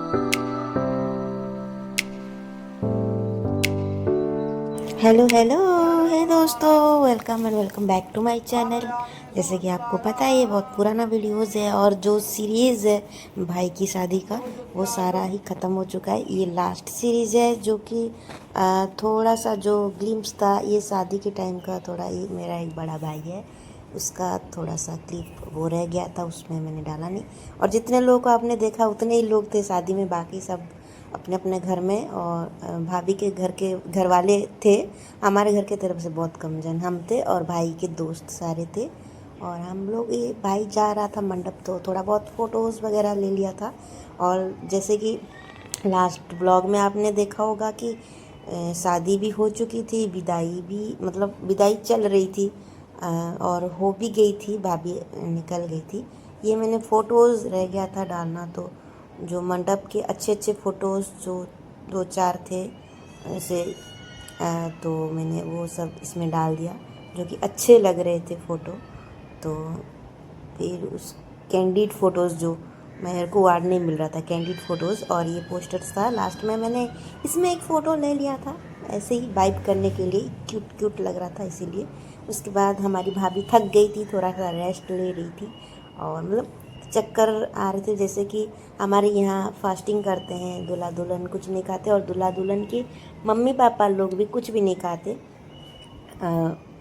Hello hello hey दोस्तों, welcome and welcome back to my channel. जैसे कि आपको पता है ये बहुत पुराना वीडियोस है और जो सीरीज़ है भाई की शादी का वो सारा ही ख़त्म हो चुका है। ये लास्ट सीरीज़ है जो कि थोड़ा सा जो ग्लिम्स था ये शादी के टाइम का, थोड़ा ये मेरा एक बड़ा भाई है उसका थोड़ा सा क्लिप वो रह गया था, उसमें मैंने डाला नहीं। और जितने लोग को आपने देखा उतने ही लोग थे शादी में, बाकी सब अपने अपने घर में। और भाभी के घर वाले थे, हमारे घर के तरफ से बहुत कम जन हम थे और भाई के दोस्त सारे थे। और हम लोग ये भाई जा रहा था मंडप तो थोड़ा बहुत फ़ोटोज़ वगैरह ले लिया था। और जैसे कि लास्ट ब्लॉग में आपने देखा होगा कि शादी भी हो चुकी थी, विदाई भी मतलब विदाई चल रही थी और हो भी गई थी, भाभी निकल गई थी। ये मैंने फ़ोटोज़ रह गया था डालना, तो जो मंडप के अच्छे अच्छे फ़ोटोज़ जो 2-4 थे ऐसे, तो मैंने वो सब इसमें डाल दिया जो कि अच्छे लग रहे थे फ़ोटो। तो फिर उस कैंडिड फ़ोटोज़ जो मेरे को अवार्ड नहीं मिल रहा था, कैंडिड फ़ोटोज़ और ये पोस्टर्स था। लास्ट में मैंने इसमें एक फ़ोटो ले लिया था ऐसे ही वाइब करने के लिए, क्यूट क्यूट लग रहा था इसीलिए। उसके बाद हमारी भाभी थक गई थी, थोड़ा सा रेस्ट ले रही थी और मतलब चक्कर आ रहे थे। जैसे कि हमारे यहाँ फास्टिंग करते हैं, दूल्हा दुल्हन कुछ नहीं खाते और दूल्हा दुल्हन की मम्मी पापा लोग भी कुछ भी नहीं खाते,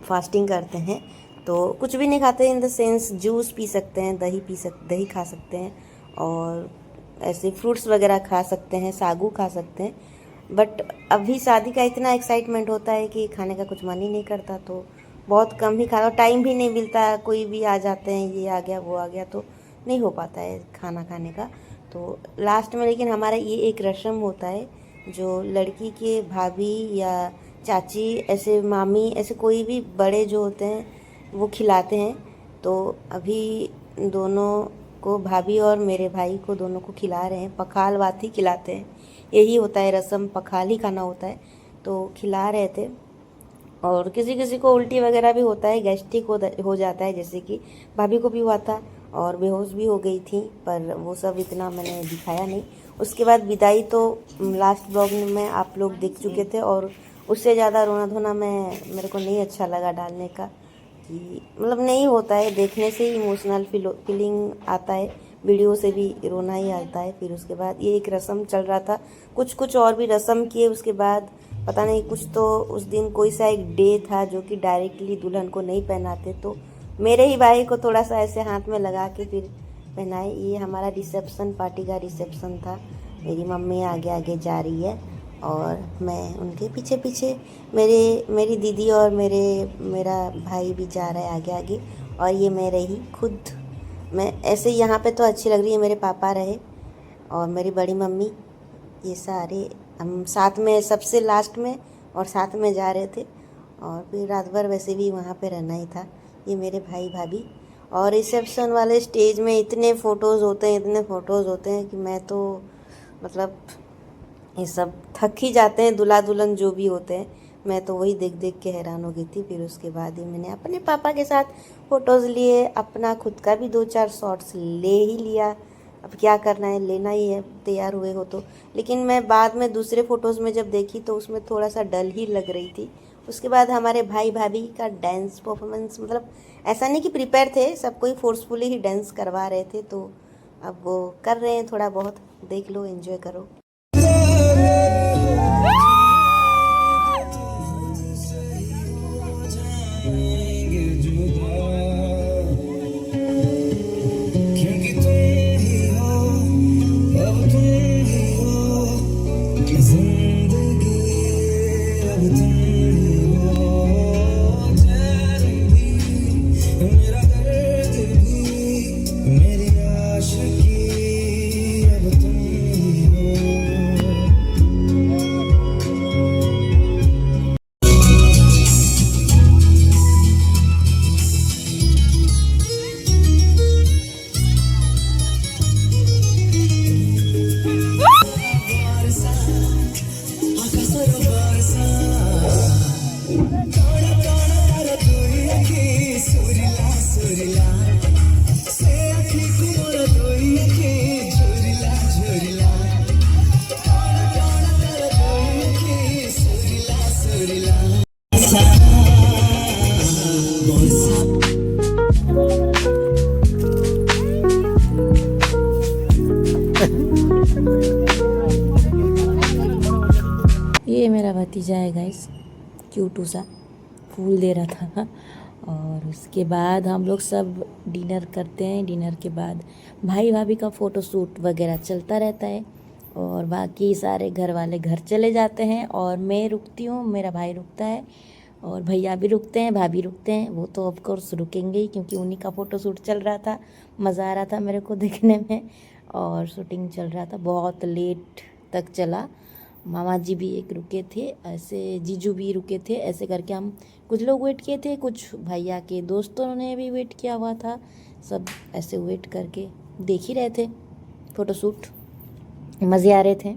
फास्टिंग करते हैं तो कुछ भी नहीं खाते in the sense juice P सकते हैं, दही खा सकते हैं और ऐसे फ्रूट्स वगैरह खा सकते हैं, सागू खा सकते हैं। बट अभी शादी का इतना एक्साइटमेंट होता है कि खाने का कुछ मन ही नहीं करता, तो बहुत कम ही खा, और टाइम भी नहीं मिलता, कोई भी आ जाते हैं, ये आ गया वो आ गया, तो नहीं हो पाता है खाना खाने का। तो लास्ट में लेकिन हमारा ये एक रस्म होता है जो लड़की के भाभी या चाची ऐसे मामी ऐसे कोई भी बड़े जो होते हैं वो खिलाते हैं। तो अभी दोनों को, भाभी और मेरे भाई को, दोनों को खिला रहे हैं, पखाल वाती खिलाते हैं, यही होता है रस्म, पखाल ही खाना होता है। तो खिला रहे थे और किसी किसी को उल्टी वगैरह भी होता है, गैस्ट्रिक हो जाता है, जैसे कि भाभी को भी हुआ था और बेहोश भी हो गई थी, पर वो सब इतना मैंने दिखाया नहीं। उसके बाद विदाई तो लास्ट ब्लॉग में आप लोग देख चुके थे और उससे ज़्यादा रोना धोना मेरे को नहीं अच्छा लगा डालने का, कि मतलब नहीं होता है, देखने से ही इमोशनल फीलिंग आता है, वीडियो से भी रोना ही आता है। फिर उसके बाद ये एक रस्म चल रहा था, कुछ और भी रस्म किए उसके बाद, पता नहीं कुछ तो उस दिन कोई सा एक डे था जो कि डायरेक्टली दुल्हन को नहीं पहनाते, तो मेरे ही भाई को थोड़ा सा ऐसे हाथ में लगा के फिर पहनाए। ये हमारा रिसेप्शन, पार्टी का रिसेप्शन था। मेरी मम्मी आगे आगे जा रही है और मैं उनके पीछे पीछे, मेरी दीदी और मेरा भाई भी जा रहा है आगे आगे। और ये मैं रही खुद, मैं ऐसे यहाँ पे तो अच्छी लग रही है, मेरे पापा रहे और मेरी बड़ी मम्मी, ये सारे हम साथ में सबसे लास्ट में और साथ में जा रहे थे। और फिर रात भर वैसे भी वहाँ पे रहना ही था। ये मेरे भाई भाभी, और रिसेप्शन वाले स्टेज में इतने फ़ोटोज़ होते हैं कि मैं तो मतलब ये सब थक ही जाते हैं, दूल्हा दुल्हन जो भी होते हैं, मैं तो वही देख देख के हैरान हो गई थी। फिर उसके बाद ही मैंने अपने पापा के साथ फ़ोटोज़ लिए, अपना खुद का भी 2-4 शॉट्स ले ही लिया। अब क्या करना है, लेना ही है, तैयार हुए हो तो। लेकिन मैं बाद में दूसरे फ़ोटोज़ में जब देखी तो उसमें थोड़ा सा डल ही लग रही थी। उसके बाद हमारे भाई भाभी का डांस परफॉर्मेंस, मतलब ऐसा नहीं कि प्रिपेयर थे, सबको ही फोर्सफुली ही डांस करवा रहे थे, तो अब वो कर रहे हैं, थोड़ा बहुत देख लो, एंजॉय करो। ये मेरा भतीजा है गाइस, क्यूटू सा फूल दे रहा था। और उसके बाद हम लोग सब डिनर करते हैं। डिनर के बाद भाई भाभी का फ़ोटो शूट वगैरह चलता रहता है और बाकी सारे घर वाले घर चले जाते हैं और मैं रुकती हूँ, मेरा भाई रुकता है और भैया भी रुकते हैं, भाभी रुकते हैं। वो तो ऑफ कोर्स रुकेंगे ही क्योंकि उन्हीं का फ़ोटो शूट चल रहा था। मज़ा आ रहा था मेरे को देखने में और शूटिंग चल रहा था, बहुत लेट तक चला। मामा जी भी एक रुके थे, ऐसे जीजू भी रुके थे, ऐसे करके हम कुछ लोग वेट किए थे, कुछ भैया के दोस्तों ने भी वेट किया हुआ था। सब ऐसे वेट करके देख ही रहे थे फ़ोटोशूट, मज़े आ रहे थे।